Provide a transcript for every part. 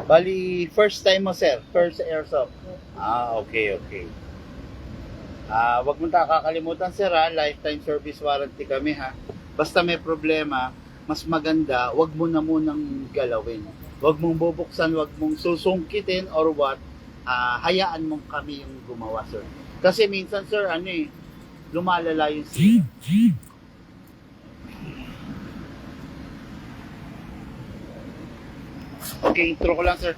Bali, first time mo, sir? First airsoft? Okay, okay. Wag mo kakalimutan, sir, ha? Lifetime service warranty kami, ha? Basta may problema, mas maganda, wag mo na munang galawin. Wag mong bubuksan, wag mong susungkitin or what, hayaan mong kami yung gumawa, sir. Kasi minsan, sir, lumalala yung sira. Okay, intro ko lang, sir.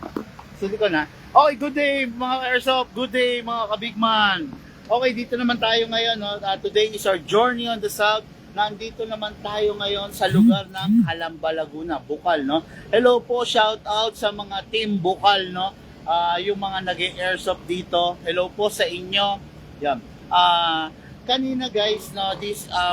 Sili ko na. Okay, good day mga airsoft. Good day mga kabigman. Okay, dito naman tayo ngayon. No? Today is our journey on the south. Nandito naman tayo ngayon sa lugar ng Calamba, Laguna, Bukal. No? Hello po, shout out sa mga team Bukal. No? Yung mga nag-airsoft dito. Hello po sa inyo. Yan. Kanina guys, no,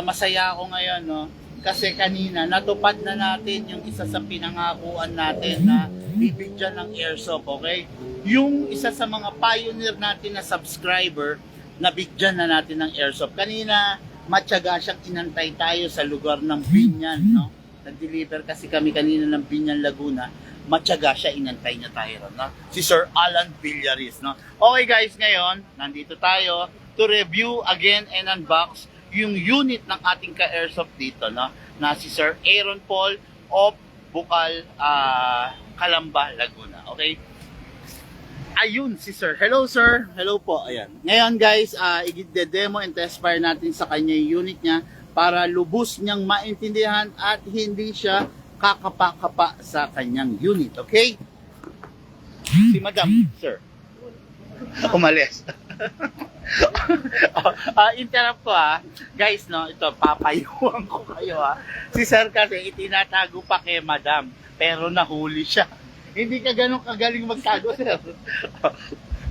masaya ako ngayon. No? Kasi kanina, natupad na natin yung isa sa pinangakuan natin na bibigyan ng airsoft, okay? Yung isa sa mga pioneer natin na subscriber, nabigyan na natin ng airsoft. Kanina, matyaga siyang inantay tayo sa lugar ng Binyan, no? Nag-deliver kasi kami kanina ng Binyan, Laguna. Matyaga siya, inantay niya tayo, no? Si Sir Alan Villaris, no? Okay guys, ngayon, nandito tayo to review again and unbox yung unit ng ating ka-airsoft dito, no? Na si Sir Aaron Paul of Bukal, Calamba, Laguna. Okay? Ayun si Sir. Hello Sir. Hello po. Ayan. Ngayon guys, i-demo and test fire natin sa kanya yung unit niya para lubos niyang maintindihan at hindi siya kakapa-kapa sa kanyang unit. Okay? Si Madam, Sir. Umalis. Interrupt ko guys, no, ito papayuhan ko kayo si Sir kasi itinatago pa kay Madam pero nahuli siya. Hindi ka ganun kagaling magtago, Sir.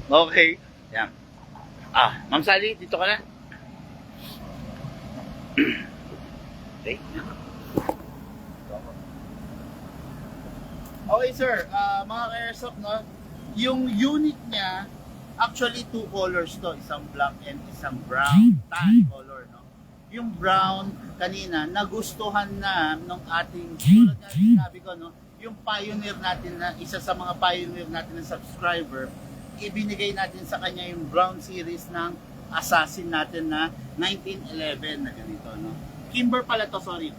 Okay, yan. Ma'am Sally, dito ka na. Okay. Okay sir, mga airsoft, no, yung unit niya actually two colors to, isang black and isang brown tan color, no. Yung brown kanina nagustuhan na nung ating tulad nga sinabi ko, no, yung pioneer natin na isa sa mga pioneer natin na subscriber, ibinigay natin sa kanya yung brown series ng assassin natin na 1911 na ganito, no. Kimber pala to, sorry.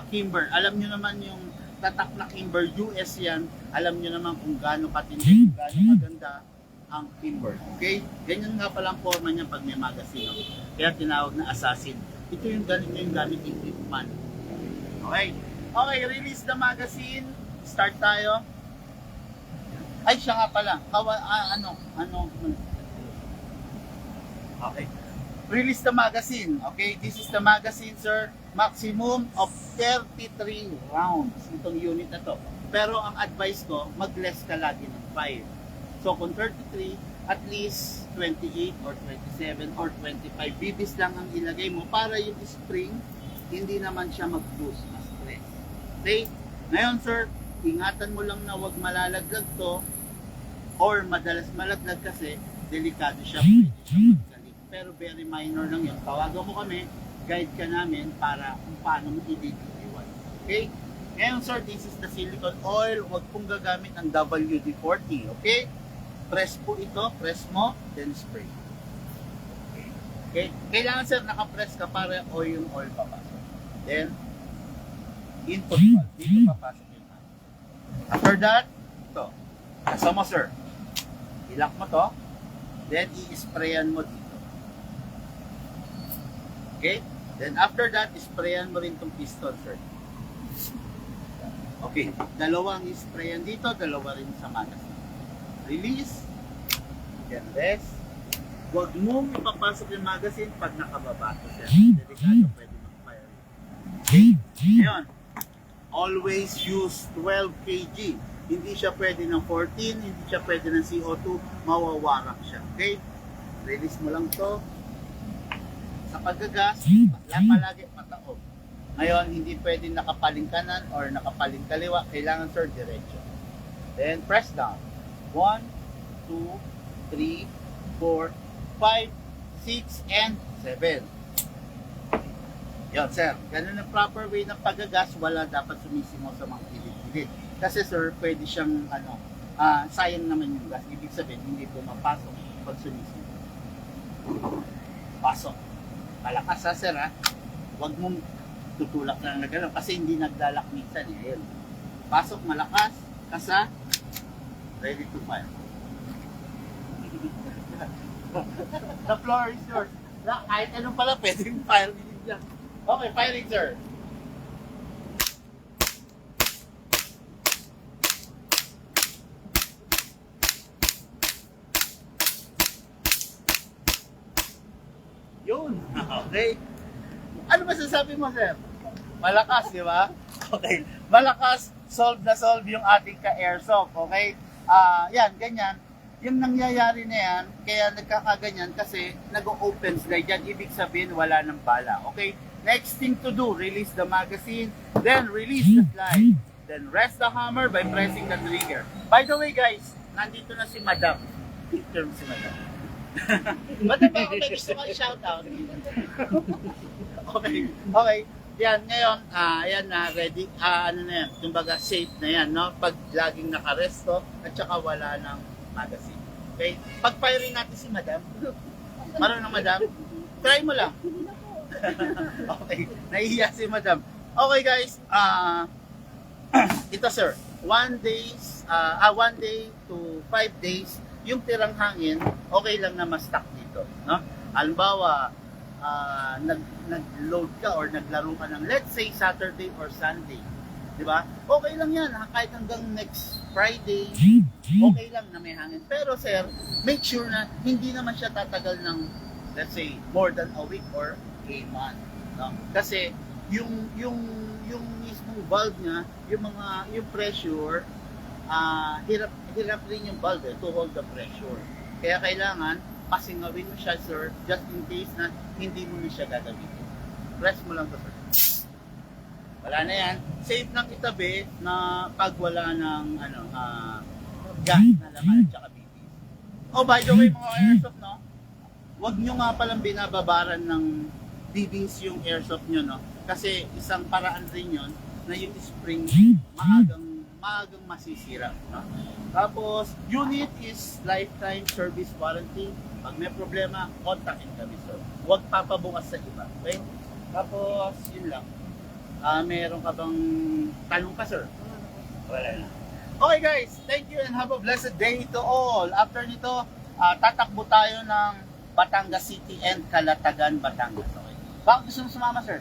Kimber, alam nyo naman yung tatak na Kimber US yan, alam nyo naman kung gaano katindi, kung gaano maganda ang Kimber. Okay? Ganyan nga palang forma niya pag may magazine. No? Kaya tinawag na assassin. Ito yung ganito yung gamit yung Clipman. Okay? Okay, release the magazine. Start tayo. Ay, siya nga pala. Okay. Release the magazine. Okay, this is the magazine, sir. Maximum of 33 rounds itong unit na to. Pero ang advice ko, mag-less ka lagi ng 5. So kung 33, at least 28 or 27 or 25 bibis lang ang ilagay mo para yung spring hindi naman siya mag-boost na stress. Okay? Ngayon, sir, ingatan mo lang na wag malalaglag to or madalas malaglag kasi delikado siya, pwede siya magsalit. Pero very minor lang yun. Tawagan mo kami, guide ka namin para kung paano mo i-iwan. Okay? Ngayon, sir, this is the silicone oil. Huwag pong gagamit ng WD-40. Okay? Press po ito, press mo, then spray. Okay? Okay? Kailangan, sir, nakapress ka para yung oil papasok. Then, input valve. Dito papasok yung oil. After that, ito. Nasa mo, sir. Ilak mo to. Then, i-sprayan mo dito. Okay? Then, after that, sprayan mo rin itong piston, sir. Okay. Dalawang sprayan dito, dalawa rin sa magazine. Release. Then, rest. Huwag mong ipapasok yung magazine pag nakababa to, sir. Delikado, pwede mag-fire. Okay? Ngayon, always use 12 kg. Hindi siya pwede ng 14, hindi siya pwede ng CO2, mawawarak siya. Okay? Release mo lang to. Sa paggagas, palagi pataob. Ngayon, hindi pwede nakapaling kanan or nakapaling kaliwa. Kailangan, sir, diretso. Then, press down. 1, 2, 3, 4, 5, 6, and 7. Yan, sir. Ganun ang proper way ng paggagas. Wala dapat sumisimo sa mga kilid-kilid. din. Kasi sir, pwede siyang sayang naman yung gas. Ibig sabihin, hindi pumapasok pag sumisid. Pasok. Malakas ha sir ha. Huwag mong tutulak lang na gano'n kasi hindi naglalak minsan eh. Ayun. Pasok malakas, kasa, ready to fire. The floor is yours. Kahit anong pala, pwedeng fire din dyan. Okay, firing sir. Yun. Okay. Ano ba sasabi mo, sir? Malakas, di ba? Okay. Malakas, solve na solve yung ating ka-airsoft. Okay? Yan, ganyan. Yung nangyayari na yan, kaya nagkakaganyan kasi nag-open slide yan. Ibig sabihin, wala ng bala. Okay? Next thing to do, release the magazine, then release the slide. Then rest the hammer by pressing the trigger. By the way, guys, nandito na si Madam. Picture mo si Madam. Madam, ako may gusto kang shoutout. Okay. Okay. Yan, ngayon, ayan na, ready. Ano na yan, kumbaga safe na yan, no? Pag laging nakaresto at saka wala ng magazine. Okay? Pag-firing natin si Madam. Marunong Madam? Try mo lang. Okay. Nahihiya si Madam. Okay guys, ito sir, 1 day to 5 days, yung tirang hangin, okay lang na ma-stuck dito. No? Halimbawa, nag-load ka or naglaro ka ng let's say Saturday or Sunday, di ba? Okay lang yan, kahit hanggang next Friday, okay lang na may hangin. Pero sir, make sure na hindi naman siya tatagal ng let's say more than a week or a month, no? Kasi yung mismong valve niya, yung pressure, hirap rin yung valve to hold the pressure. Kaya kailangan pasingawin mo siya sir, just in case na hindi mo na siya gagamitin. Press mo lang to sir. Wala na yan. Safe lang itabi na pag wala ng gas na laman at saka BTs. Oh, by the way mga airsoft, no? Huwag nyo nga palang binababaran ng DBs yung airsoft nyo, no? Kasi isang paraan rin yun na yung spring maagang masisira, no? Tapos, unit is lifetime service warranty. Pag may problema, kontakin kami, sir. Huwag papabukas sa iba, okay? Tapos, yun lang. Meron ka bang tanong pa, sir? Wala na. Okay guys, thank you and have a blessed day to all. After nito, tatakbo tayo ng Batangas City and Calatagan, Batangas. Okay? Bakit gusto mo sumama, sir?